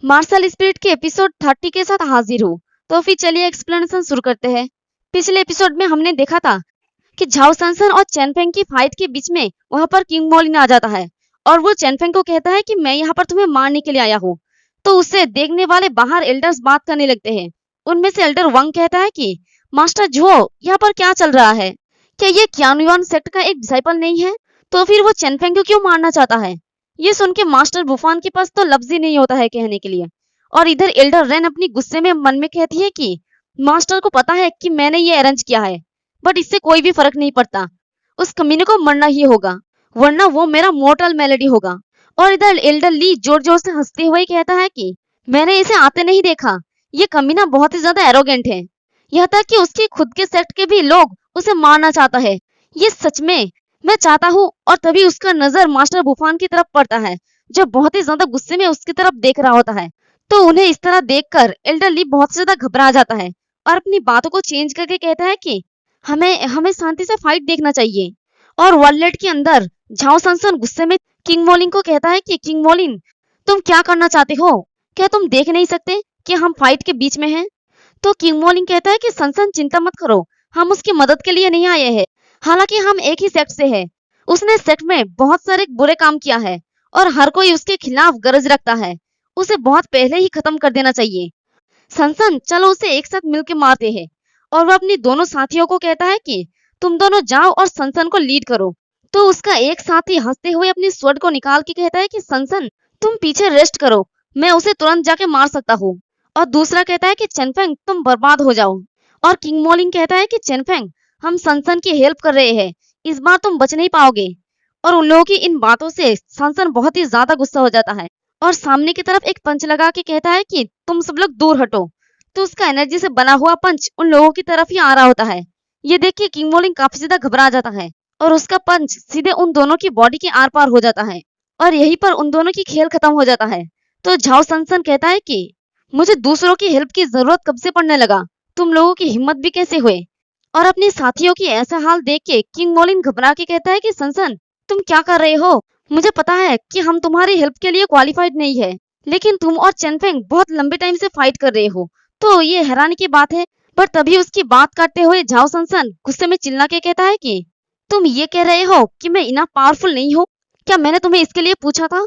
Martial spirit के episode 30 के साथ हाजिर हूँ। तो फिर चलिए एक्सप्लेनेशन शुरू करते हैं। पिछले एपिसोड में हमने देखा था कि झाओ सनसन और चैनफेंग की फाइट के बीच में वहां पर किंग मोलिन आ जाता है और वो चैनफेंग को कहता है कि मैं यहाँ पर तुम्हें मारने के लिए आया हूँ। तो उससे देखने वाले बाहर एल्डर्स बात करने लगते हैं। उनमें से एल्डर वंग कहता है कि मास्टर झो, यहाँ पर क्या चल रहा है? क्या ये क्यानुआन सेक्ट का एक डिसाइपल नहीं है? तो फिर वो चैनफेंग को क्यों मारना चाहता है? ये सुन के मास्टर बुफान के पास तो लफ्ज ही नहीं होता है कहने के लिए। और इधर एल्डर रेन अपनी गुस्से में मन में कहती है कि मास्टर को पता है कि मैंने ये अरेंज किया है, बट इससे कोई भी फर्क नहीं पड़ता। उस कमीने को मरना ही होगा, वरना वो मेरा मोर्टल मेलेडी होगा। और इधर एल्डर ली जोर जोर से हंसते हुए कहता है कि मैंने इसे आते नहीं देखा, ये कमीना बहुत ही ज्यादा एरोगेंट है, यहाँ तक कि उसके खुद के सेक्ट के भी लोग उसे मारना चाहता है। ये सच में मैं चाहता हूँ। और तभी उसका नजर मास्टर बुफान की तरफ पड़ता है, जो बहुत ही ज्यादा गुस्से में उसकी तरफ देख रहा होता है। तो उन्हें इस तरह देखकर एल्डर ली बहुत ज्यादा घबरा जाता है और अपनी बातों को चेंज करके कहता है कि हमें हमें शांति से फाइट देखना चाहिए। और वर्ल्ड के अंदर झाओ सनसन गुस्से में किंग मोलिन को कहता है कि किंग मोलिन, तुम क्या करना चाहते हो? क्या तुम देख नहीं सकते कि हम फाइट के बीच में हैं? तो किंग मोलिन कहता है कि सनसन चिंता मत करो, हम उसकी मदद के लिए नहीं आए हैं। हालांकि हम एक ही सेक्ट से हैं। उसने सेक्ट में बहुत सारे बुरे काम किया है और हर कोई उसके खिलाफ गरज रखता है। उसे बहुत पहले ही खत्म कर देना चाहिए। सनसन, चलो उसे एक साथ मिलकर मारते हैं। और वह अपनी दोनों साथियों को कहता है कि तुम दोनों जाओ और सनसन को लीड करो। तो उसका एक साथी हंसते हुए अपनी स्वord को निकाल के कहता है कि सनसन, तुम पीछे रेस्ट करो, मैं उसे तुरंत जाके मार सकता हूँ। और दूसरा कहता है कि चैनफेंग, तुम बर्बाद हो जाओ। और किंग मोलिन कहता है कि चैनफेंग, हम सनसन की हेल्प कर रहे हैं, इस बार तुम बच नहीं पाओगे। और उन लोगों की इन बातों से सनसन बहुत ही ज्यादा गुस्सा हो जाता है और सामने की तरफ एक पंच लगा के कहता है कि तुम सब लोग दूर हटो। तो उसका एनर्जी से बना हुआ पंच उन लोगों की तरफ ही आ रहा होता है। ये देख के किंग मोलिन काफी ज्यादा घबरा जाता है और उसका पंच सीधे उन दोनों की बॉडी के आर पार हो जाता है और यहीं पर उन दोनों की खेल खत्म हो जाता है। तो झाओ सनसन कहता है कि मुझे दूसरों की हेल्प की जरूरत कब से पड़ने लगा, तुम लोगों की हिम्मत भी कैसे हुए? और अपने साथियों की ऐसा हाल देख के किंग मोलिन घबरा के कहता है कि सनसन, तुम क्या कर रहे हो? मुझे पता है कि हम तुम्हारी हेल्प के लिए क्वालिफाइड नहीं है, लेकिन तुम और चैनफेंग बहुत लंबे टाइम से फाइट कर रहे हो, तो ये हैरानी की बात है। पर तभी उसकी बात काटते हुए झाओ सनसन गुस्से में चिल्ला के कहता है कि तुम ये कह रहे हो कि मैं इतना पावरफुल नहीं हूँ? क्या मैंने तुम्हें इसके लिए पूछा था?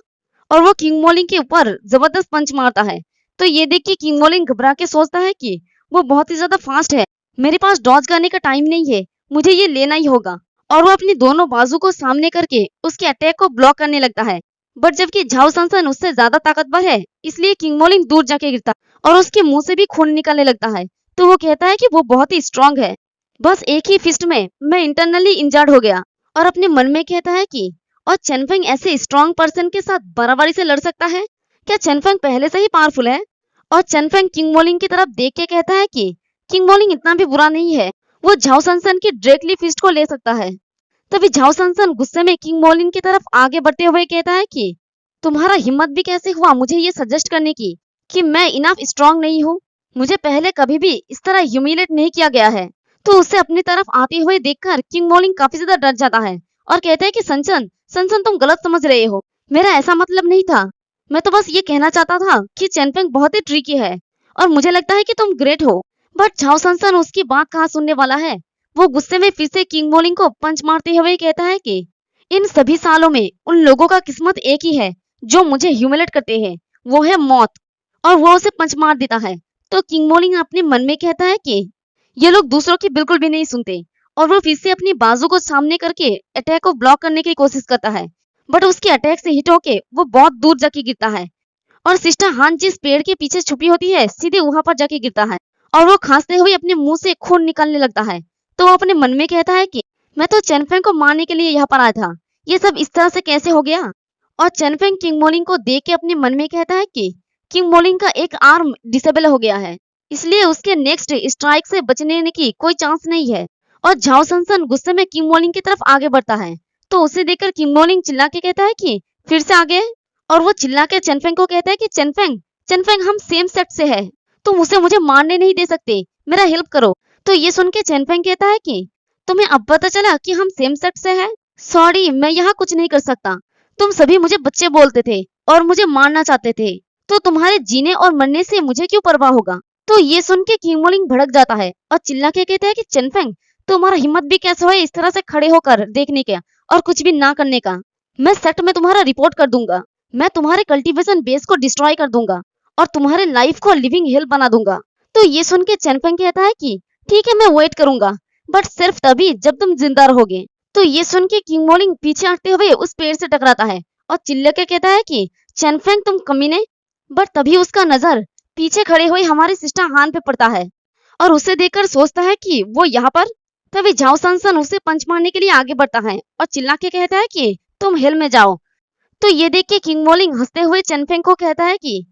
और वो किंग मोलिन के ऊपर जबरदस्त पंच मारता है। तो ये देख के किंग मोलिन घबरा के सोचता है कि वो बहुत ही ज्यादा फास्ट है, मेरे पास डॉज करने का टाइम नहीं है, मुझे ये लेना ही होगा। और वो अपनी दोनों बाजू को सामने करके उसके अटैक को ब्लॉक करने लगता है। बट जबकि झाओ सनसन उससे ज्यादा ताकतवर है, इसलिए किंग मोलिन दूर जाके गिरता और उसके मुंह से भी खून निकलने लगता है। तो वो कहता है कि वो बहुत ही स्ट्रांग है, बस एक ही फिस्ट में मैं इंटरनली इंजर्ड हो गया। और अपने मन में कहता है कि और चैनफेंग ऐसे स्ट्रांग पर्सन के साथ बराबरी से लड़ सकता है? क्या चैनफेंग पहले से ही पावरफुल है? और चैनफेंग किंग मोलिन की तरफ देख के कहता है कि किंग मोलिन इतना भी बुरा नहीं है, वो झाओ सनसन की डायरेक्टली फिस्ट को ले सकता है। तभी झाओ सनसन गुस्से में किंग मोलिन की तरफ आगे बढ़ते हुए कहता है कि तुम्हारा हिम्मत भी कैसे हुआ मुझे ये सजेस्ट करने की कि मैं इनफ स्ट्रांग नहीं हूँ? मुझे पहले कभी भी इस तरह ह्यूमिलेट नहीं किया गया है। तो उसे अपनी तरफ आते हुए देखकर किंग मोलिन काफी ज्यादा डर जाता है और कहता है कि सनसन, सनसन तुम गलत समझ रहे हो, मेरा ऐसा मतलब नहीं था। मैं तो बस ये कहना चाहता था कि चैनफेंग बहुत ही ट्रिकी है और मुझे लगता है कि तुम ग्रेट हो। बट झाओ सनसन उसकी बात कहाँ सुनने वाला है। वो गुस्से में फिर से किंग मोलिन को पंच मारते हुए कहता है कि इन सभी सालों में उन लोगों का किस्मत एक ही है जो मुझे ह्यूमिलेट करते हैं, वो है मौत। और वो उसे पंच मार देता है। तो किंग मोलिन अपने मन में कहता है कि ये लोग दूसरों की बिल्कुल भी नहीं सुनते और वो फिर से अपनी बाजू को सामने करके अटैक को ब्लॉक करने की कोशिश करता है। बट उसके अटैक से हिट होके वो बहुत दूर जाके गिरता है और सिस्टर हान जिस पेड़ के पीछे छुपी होती है सीधे वहां पर जाके गिरता है और वो खांसते हुए अपने मुंह से खून निकलने लगता है। तो वो अपने मन में कहता है कि मैं तो चैनफेंग को मारने के लिए यहाँ पर आया था, ये सब इस तरह से कैसे हो गया? और चैनफेंग किंग मोलिन को देख के अपने मन में कहता है कि किंग मोलिन का एक आर्म डिसेबल हो गया है, इसलिए उसके नेक्स्ट स्ट्राइक से बचने की कोई चांस नहीं है। और झाओ सनसन गुस्से में किंग मोलिन की तरफ आगे बढ़ता है। तो उसे देखकर किंग मोलिन चिल्ला के कहता है कि फिर से आगे। और वो चिल्ला के चैनफेंग को कहता है कि चैनफेंग, चैनफेंग हम सेम सेक्ट से है, तुम उसे मुझे मारने नहीं दे सकते, मेरा हेल्प करो। तो ये सुन के चैनफेंग कहता है कि तुम्हें अब पता चला कि हम सेम सेक्ट से हैं? सॉरी, मैं यहाँ कुछ नहीं कर सकता, तुम सभी मुझे बच्चे बोलते थे और मुझे मारना चाहते थे, तो तुम्हारे जीने और मरने से मुझे क्यों परवाह होगा। तो ये सुन के किंग मोलिंग भड़क जाता है और चिल्ला के कहता है कि चेनफेंग, तुम्हारा हिम्मत भी कैसे है इस तरह से खड़े होकर देखने का और कुछ भी ना करने का। मैं सेट में तुम्हारा रिपोर्ट कर दूंगा। मैं तुम्हारे कल्टीवेशन बेस को डिस्ट्रॉय कर दूंगा और तुम्हारे लाइफ को लिविंग हेल बना दूंगा। तो ये सुन के चेनफेंग कहता है कि ठीक है, मैं वेट करूंगा, बट सिर्फ तभी जब तुम जिंदा रहोगे। तो ये सुन के किंग मोलिंग पीछे हटते हुए उस पेड़ से टकराता है और चिल्ला के कहता है कि चेनफेंग तुम कमीने। बट तभी उसका नजर पीछे खड़े हुए हमारे सिस्टर हान पे पड़ता है और उसे देखकर सोचता है कि वो यहाँ पर। तभी झाओ सनसन उसे पंच मारने के लिए आगे बढ़ता है और चिल्ला के कहता है कि तुम हेल में जाओ। तो ये देख के किंग मोलिंग हंसते हुए चेनफेंग को कहता है कि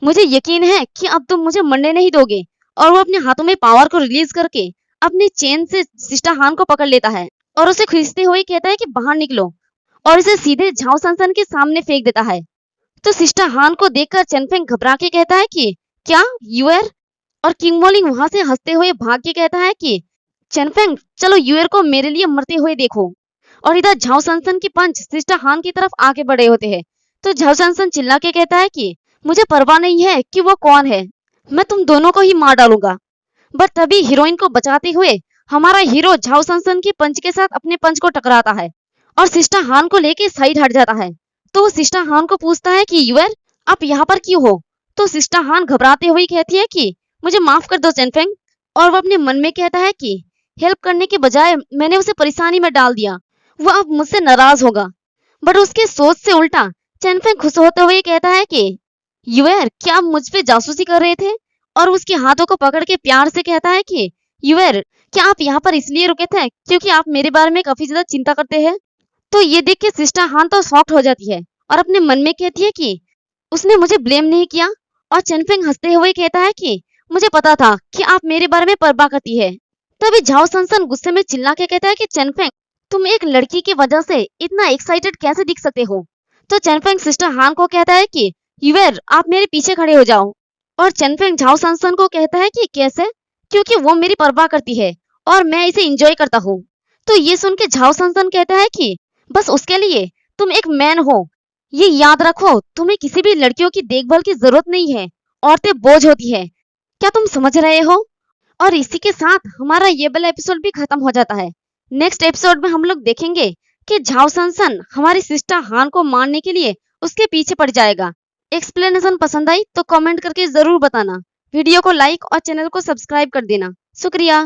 मुझे यकीन है कि अब तुम मुझे मरने नहीं दोगे। और वो अपने हाथों में पावर को रिलीज करके अपनी चेन से सिस्टर हान को पकड़ लेता है और उसे खींचते हुए कहता है कि बाहर निकलो, और इसे सीधे झाओ सनसन के सामने फेंक देता है। तो सिस्टर हान को देखकर चेनफेंग घबरा के कहता है कि क्या यूएर। और किंग मोलिंग वहां से हंसते हुए भाग के कहता है कि चेनफेंग चलो यूएर को मेरे लिए मरते हुए देखो। और इधर झाओ सनसन की पंच सिस्टर हान की तरफ आगे बढ़े होते हैं। तो झाओ सनसन चिल्ला के कहता है कि मुझे परवाह नहीं है कि वो कौन है, मैं तुम दोनों को ही मार डालूंगा। बट तभी हीरोइन को बचाते हुए हमारा हीरो झाओ सनसन की पंच के साथ अपने पंच को टकराता है और सिस्टर हान को लेके साइड हट जाता है। तो वो सिस्टर हान को पूछता है कि यूएर आप यहाँ पर क्यों हो। तो सिस्टर हान घबराते हुए कहती है कि मुझे माफ कर दो चेनफेंग। और वो अपने मन में कहता है कि हेल्प करने के बजाय मैंने उसे परेशानी में डाल दिया, वो अब मुझसे नाराज होगा। बट उसके सोच से उल्टा चेनफेंग खुश होते हुए कहता है कि यूएर क्या आप मुझ पे जासूसी कर रहे थे। और उसके हाथों को पकड़ के प्यार से कहता है कि यूएर क्या आप यहाँ पर इसलिए रुके थे क्योंकि आप मेरे बारे में काफी ज्यादा चिंता करते हैं। तो ये देख के सिस्टर हान तो शॉक्ड हो जाती है और अपने मन में कहती है कि उसने मुझे ब्लेम नहीं किया। और चेनफेंग हंसते हुए कहता है कि मुझे पता था कि आप मेरे बारे में परवाह करती है। तभी झाओ सनसन गुस्से में चिल्ला के कहता है कि चेनफेंग तुम एक लड़की की वजह से इतना एक्साइटेड कैसे दिख सकते हो। तो चेनफेंग सिस्टर हान को कहता है कि यूएर आप मेरे पीछे खड़े हो जाओ। और चेनफेंग झाओ सनसन को कहता है कि कैसे, क्योंकि वो मेरी परवाह करती है और मैं इसे एंजॉय करता हूँ। तो ये सुन के झाओ सनसन कहता है कि बस उसके लिए तुम एक मैन हो, ये याद रखो, तुम्हें किसी भी लड़कियों की देखभाल की जरूरत नहीं है, औरतें बोझ होती है, क्या तुम समझ रहे हो। और इसी के साथ हमारा ये वाला एपिसोड भी खत्म हो जाता है। नेक्स्ट एपिसोड में हम लोग देखेंगे कि झाओ सनसन हमारी सिस्टर हान को मारने के लिए उसके पीछे पड़ जाएगा। एक्सप्लेनेशन पसंद आई तो कमेंट करके जरूर बताना। वीडियो को लाइक और चैनल को सब्सक्राइब कर देना। शुक्रिया।